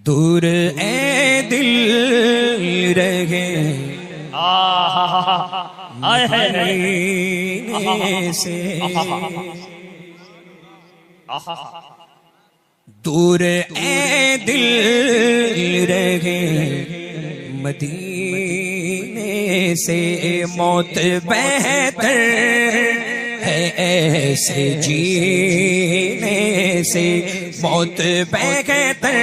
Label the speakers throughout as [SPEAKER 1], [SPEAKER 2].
[SPEAKER 1] दूर ए दिल रहे मदीने से, दूर ए दिल रहे मदीने से, मौत बेहतर है ऐसे जीने से, मौत बेहतर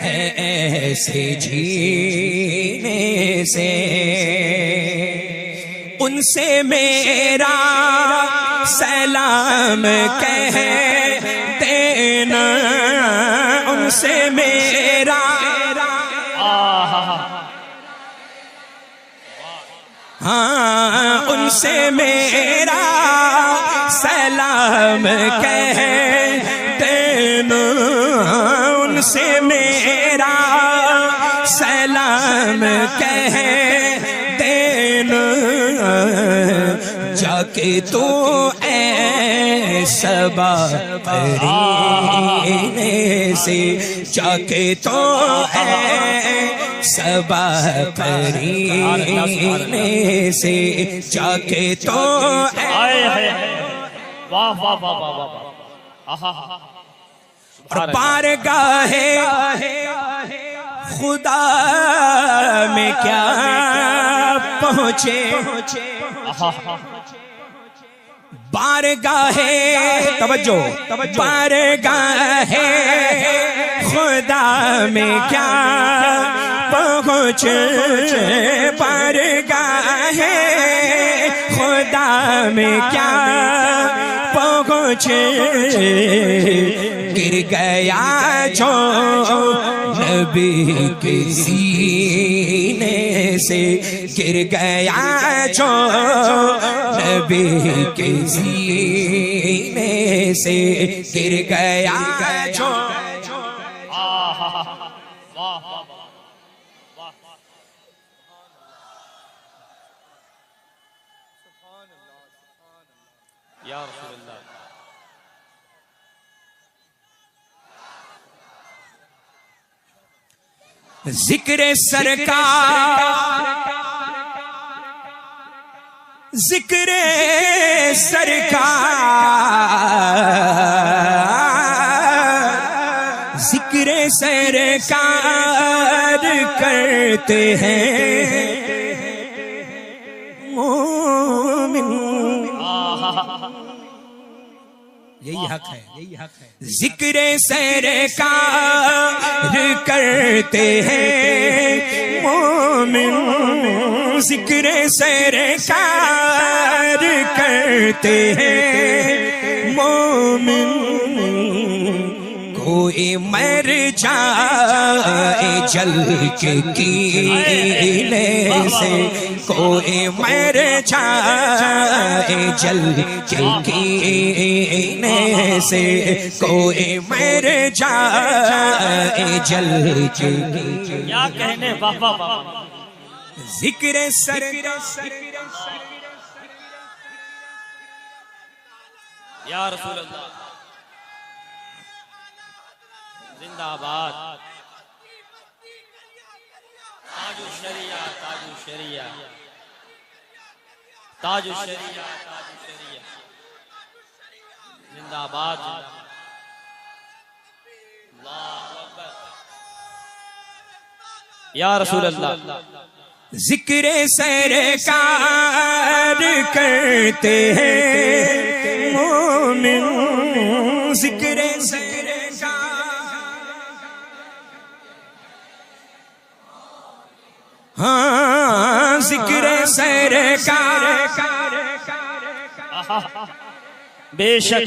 [SPEAKER 1] है ऐसे जीने से। उनसे मेरा सलाम कह देना, उनसे मेरा हाँ, उनसे मेरा सलाम कह देना, उनसे मेरा सलाम कह देना। जाके तो सबा परीने से, जाके तो सबा परीने से, जाके तो
[SPEAKER 2] वाह वाह वाह वाह वाह।
[SPEAKER 1] और बारगाहे खुदा में क्या पहुँचे, बारगाहे तवज्जो, बारगाहे खुदा में क्या पहुँचे, बारगाहे खुदा में क्या पहुँचे। गिर गया जो नबी के सीने से, गिर गया जो नबी के सीने से, गिर गया जो।
[SPEAKER 2] या रसूलल्लाह।
[SPEAKER 1] जिक्र सरकार, जिक्र सरकार, जिक्र सरकार करते हैं मोमिन। यही हक है, यही हक है। जिक्र सरकार करते हैं मोमिन, जिक्र सरकार करते हैं मोमिन। कोई मर जाए जल के कीने से, कोई मर जाए जल के कीने से, कोई मर जाए जल के।
[SPEAKER 2] क्या कहने बाबा।
[SPEAKER 1] जिक्र सरकार
[SPEAKER 2] या रसूलल्लाह। जिंदाबाद। ताजु शरिया, ताजु शरिया, ताजु शरिया, ताजु शरिया। जिंदाबाद। अल्लाहु अकबर। या रसूलल्लाह।
[SPEAKER 1] जिक्र सरकार करते हैं मोमिन, जिक्र हाँ, जिक्र सरकार।
[SPEAKER 2] बेशक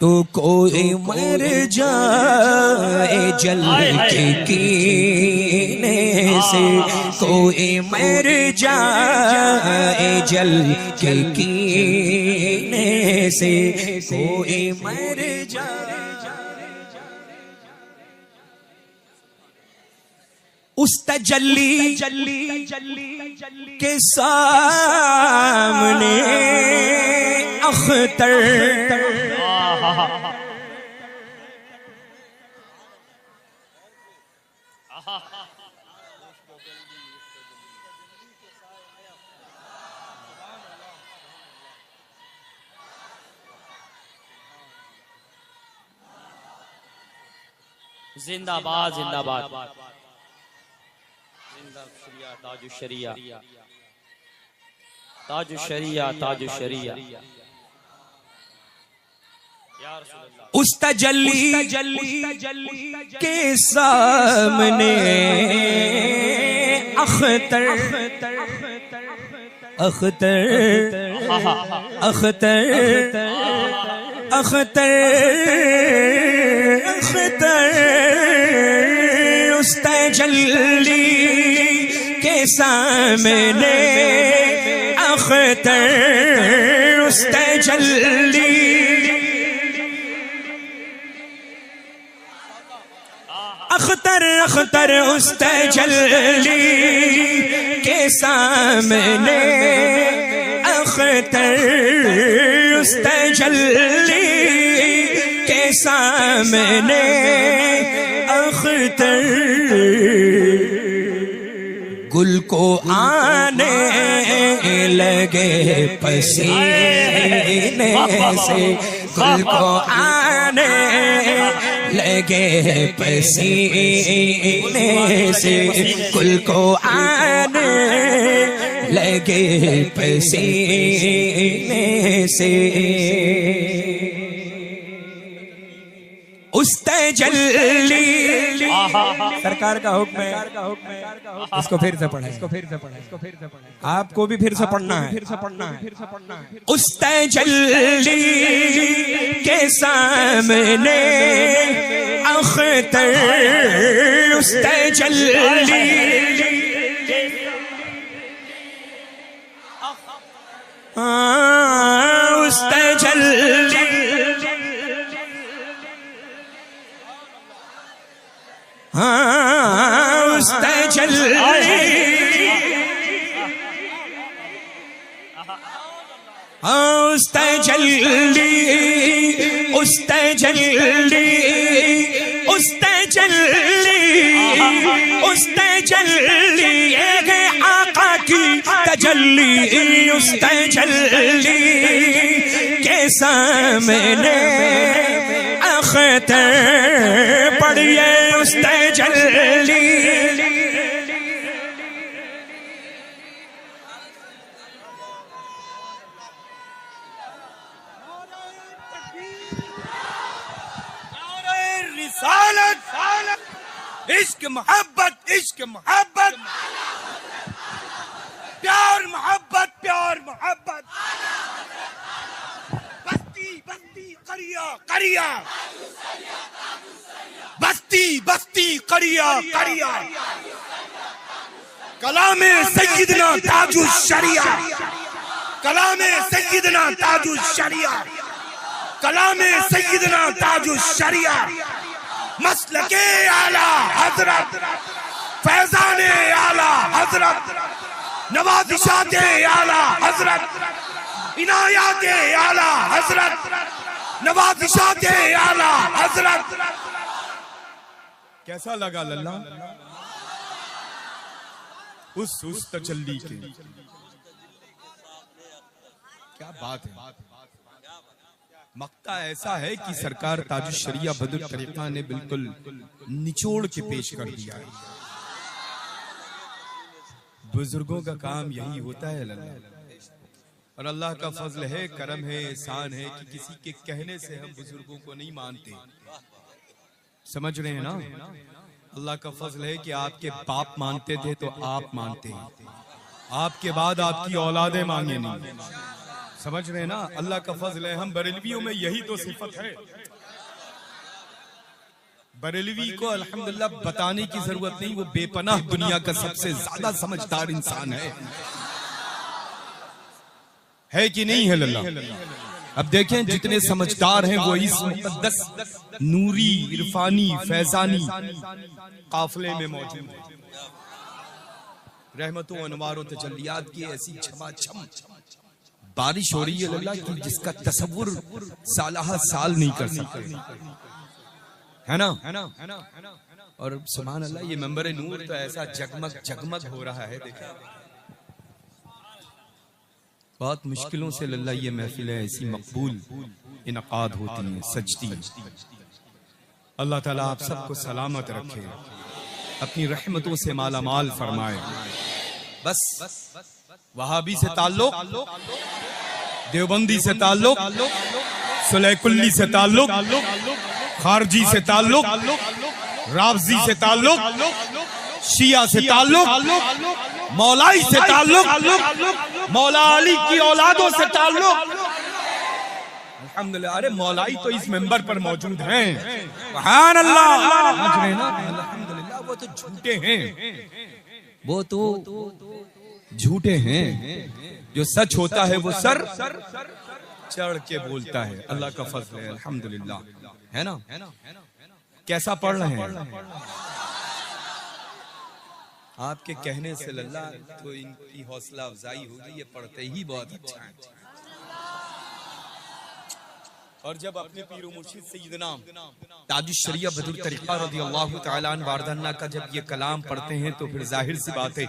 [SPEAKER 1] तो कोई मर जाए जल के कीने से, कोई मर जाए जल के कीने से, कोई मर जाए। उस तजल्ली के सामने अख्तर
[SPEAKER 2] जिंदाबाद जिंदाबाद जिंदा शरिया ताजु शरिया ताजु शरिया
[SPEAKER 1] उस तजल्ली के सामने अख्तर अख्तर अख्तर अख्तर अख्तर उस तजल्ली के सामने अख्तर उस तजल्ली अख्तर अख्तर उस तजल्ली के सामने अख्तर उस तजल्ली के सामने अख्तर गुल को आने लगे पसीने से गुल को आने लगे पसीने से गुल को आने लगे पसीने से उस तजल्ली सरकार का हुक्म है इसको फिर से पढ़े आपको भी फिर से पढ़ना है उस तजल्ली के सामने अख्तर उस तजल्ली उस तजल्ली उस तजल्ली उस तजल्ली उस तजल्ली उस तजल्ली उस तजल्ली एक आका की तजल्ली उस तजल्ली के सामने अख्तर पढ़िए उस तजल्ली
[SPEAKER 3] इश्क मोहब्बत प्यार मोहब्बत बस्ती बस्ती करिया करिया बस्ती बस्ती करिया करिया कलामे सैयदना ताजु शरिया कलामे सैयदना ताजु शरिया कलामे सैयदना ताजु शरिया मसलके आला हजरत फैजाने आला हजरत नवाजिशाते आला हजरत इनायाते आला हजरत नवाजिशाते आला हजरत। कैसा लगा लल्ला उस तजल्ली के क्या बात है। मक्ता ऐसा है कि सरकार ताजुश शरिया बदर तरीका ने बिल्कुल निचोड़ के पेश कर दिया है। बुजुर्गों का काम यही होता है लल्ला, और अल्लाह का फजल है, करम है, एहसान है कि किसी के कहने से हम बुजुर्गों को नहीं मानते। समझ रहे हैं ना? अल्लाह का फजल है कि आपके बाप मानते थे तो आप मानते हैं, आपके बाद आपकी औलादें मांगे नहीं। समझ रहे हैं ना? अल्लाह का फजल है। हम बरेलवियों में यही तो सिफत है। बरेलवी को अल्हम्दुलिल्लाह बताने की जरूरत नहीं, वो बेपनाह दुनिया का सबसे ज्यादा समझदार इंसान है कि नहीं है लल्ला? अब देखें जितने समझदार हैं वो इस मुक़द्दस नूरी इरफानी फैजानी काफिले में मौजूद है। रहमतों अनवारों तजल्लियात की ऐसी छमाछम बारिश हो रही है लल्ला कि जिसका तसव्वुर सालाहा साल नहीं कर सकते, है ना? और सुभान अल्लाह, ये मंबर नूर तो ऐसा जगमग जगमग हो रहा है। देखा, बहुत मुश्किलों से लल्ला ये महफिल ऐसी मकबूल इनकाद होती है, सजती है। अल्लाह ताला आप सबको सलामत रखे, अपनी रहमतों से माला माल फरमाए। बस वहाबी से ताल्लुक, देवबंदी से ताल्लुक, सुलैकुल्ली से ताल्लुक, खारजी से ताल्लुक, राफजी से ताल्लुक, शिया से ताल्लुक, मौलाई से ताल्लुक, मौला अली की औलादों से ताल्लुक। अल्हम्दुलिल्लाह, अरे मौलाई तो इस मेंबर पर मौजूद हैं। सुभान अल्लाह, अल्हम्दुलिल्लाह। वो तो झूठे हैं, वो तो झूठे हैं। जो सच होता है वो सर चढ़ के बोलता है। अल्लाह का फजल है, अल्हम्दुलिल्लाह, है ना। कैसा पढ़ रहे हैं आपके कहने से लल्ला, तो इनकी हौसला अफजाई होगी, ये पढ़ते ही बहुत अच्छा है। और जब अपने पीर मुर्शिद सैयदना ताजुश शरिया बदरुल तरीक़ा रज़ियल्लाहु तआला अन्हु वारदन्ना का जब ये कलाम पढ़ते हैं तो फिर जाहिर सी बात है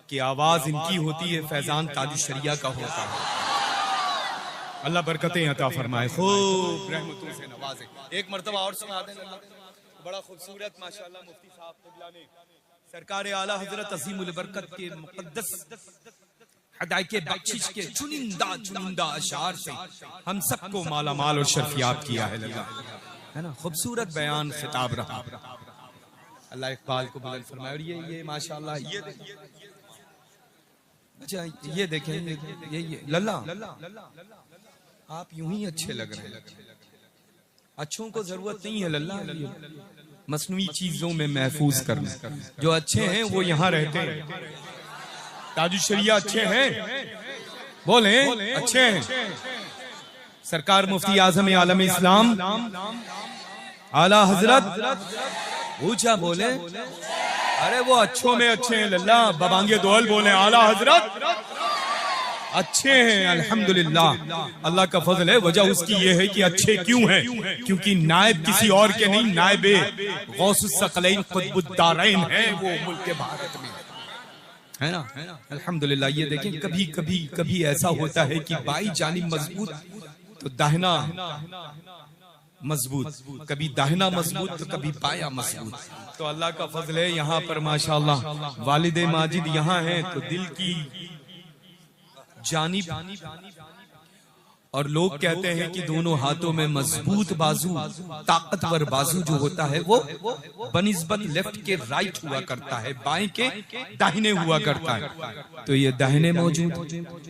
[SPEAKER 3] कि आवाज इनकी होती है, फैजान ताजुश शरिया का होता है। अल्लाह बरकतें अता फरमाए, खूब रहमतों से नवाजे। एक मर्तबा और सुना दें, बड़ा खूबसूरत माशाअल्लाह मुफ्ती साहब क़िबला ने सरकार आला हजरत अज़ीमुल बरकत के मुक़द्दस हदायत के बख्शिश के चुनिंदा अशार से हम सबको माला माल और शर्फियाब किया है लल्ला, है ना। खूबसूरत बयान खिताब रहा, अल्लाह इकबाल को बुलंद फरमाए। और ये माशाअल्लाह, ये अच्छा, ये देखें, ये लल्ला, आप यूं ही अच्छे लग रहे हैं। अच्छों को जरूरत नहीं है लल्ला मसनूई चीजों में महफूज करने। जो अच्छे हैं वो यहाँ रहते हैं। ताजुश शरिया अच्छे हैं, बोले अच्छे हैं। सरकार मुफ्ती आजम आलम इस्लाम आला हजरत ऊंचा बोले, अरे वो अच्छों में अच्छे हैं लल्ला। बबांगे दोहल बोले आला हजरत अच्छे हैं, अल्हम्दुलिल्लाह। अल्लाह का फजल है। वजह उसकी ये है कि अच्छे क्यों हैं? क्योंकि नायब किसी और के नहीं, नायबे गौसुस सकलैन कुतुबुद्दारैन है वो मुल्क भारत में, है ना। अल्हम्दुलिल्लाह। ये देखें, कभी ऐसा होता है कि बाई जानिब मजबूत तो दाहिना मजबूत, कभी दाहिना मजबूत तो कभी बाया मजबूत। तो अल्लाह का फजल है, यहाँ पर माशाअल्लाह वालिद माजिद यहाँ हैं तो दिल की जानिब। और लोग कहते हैं कि दोनों हाथों में मजबूत बाजू, ताकतवर बाजू जो होता है वो बनिस्बत लेफ्ट के राइट हुआ करता है, बाएं के दाहिने हुआ करता है। तो ये दाहिने मौजूद,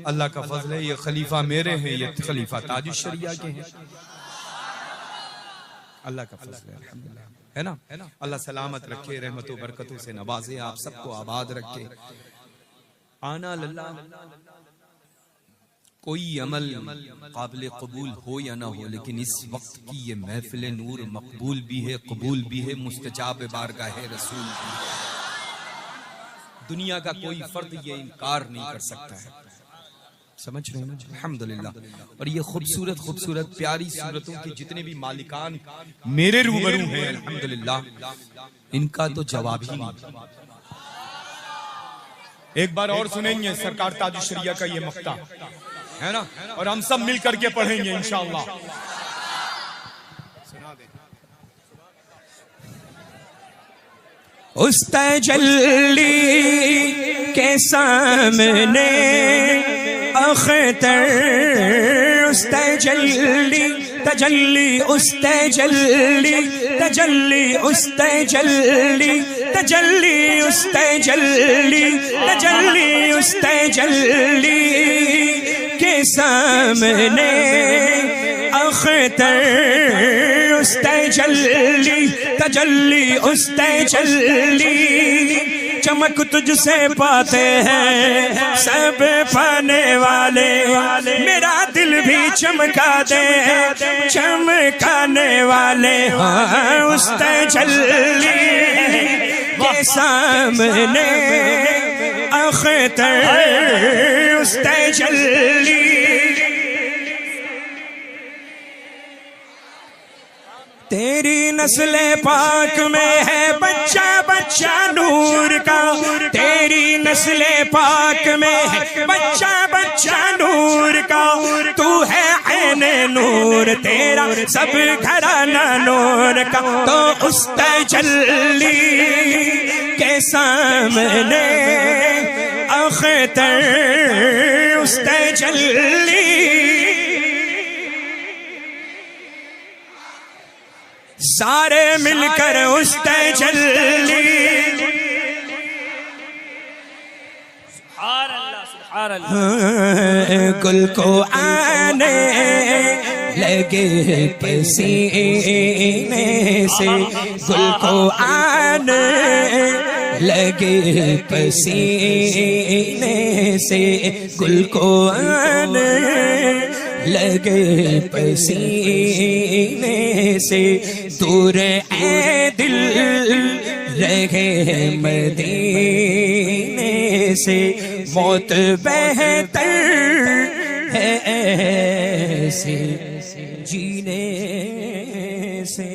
[SPEAKER 3] अल्लाह का फजल है। ये खलीफा मेरे हैं, ये खलीफा ताजुश शरिया के हैं। अल्लाह का फजल है, अल्हम्दुलिल्लाह, है ना। अल्लाह सलामत रखे, रहमतों बरकतों से नवाजे, आप सबको आबाद रखे। आना लल्ला, कोई अमल काबिल कबूल हो या ना हो, लेकिन इस वक्त की ये महफिल नूर मकबूल भी है, कबूल भी है, मुस्तजाब बारगाह रसूल भी। दुनिया का कोई फर्द ये इनकार नहीं कर सकता है, समझ रहे हैं? अल्हम्दुलिल्लाह। और ये खूबसूरत प्यारी सूरतों के जितने भी मालिकान मेरे रूबरू हैं, अल्हम्दुलिल्लाह, इनका तो जवाब ही नहीं। एक बार और सुनेंगे सरकार ताजुश शरिया का ये मक्ता, है ना, और हम सब मिल करके पढ़ेंगे इंशाअल्लाह।
[SPEAKER 1] उस तजल्ली के सामने अख्तर, उस तजल्ली तजल्ली उस तजल्ली तजल्ली उस तजल्ली तजल्ली उस तजल्ली तजल्ली उस तजल्ली के सामने अख्तर, उस तजल्ली तजल्ली उस तजल्ली। चमक तुझसे पाते हैं सब पाने वाले, मेरा दिल भी चमका दे चमकाने वाले। हाँ, उस तजल्ली के सामने अख्तर, उस तजल्ली। तेरी नस्ले पाक में है बच्चा बच्चा नूर का, तेरी नस्ले पाक में है बच्चा बच्चा नूर का, तू है ऐने नूर तेरा सब घराना नूर का। तो उस तजल्ली के सामने अख्तर उस तजल्ली सारे मिलकर उस तजल्ली गुल को आने लगे पसीने से, गुल को आने लगे पसीने से, गुल को आने लगे पसीने से, दूर ए दिल रहे मदीने से, मौत बेहतर है ऐसे जीने से।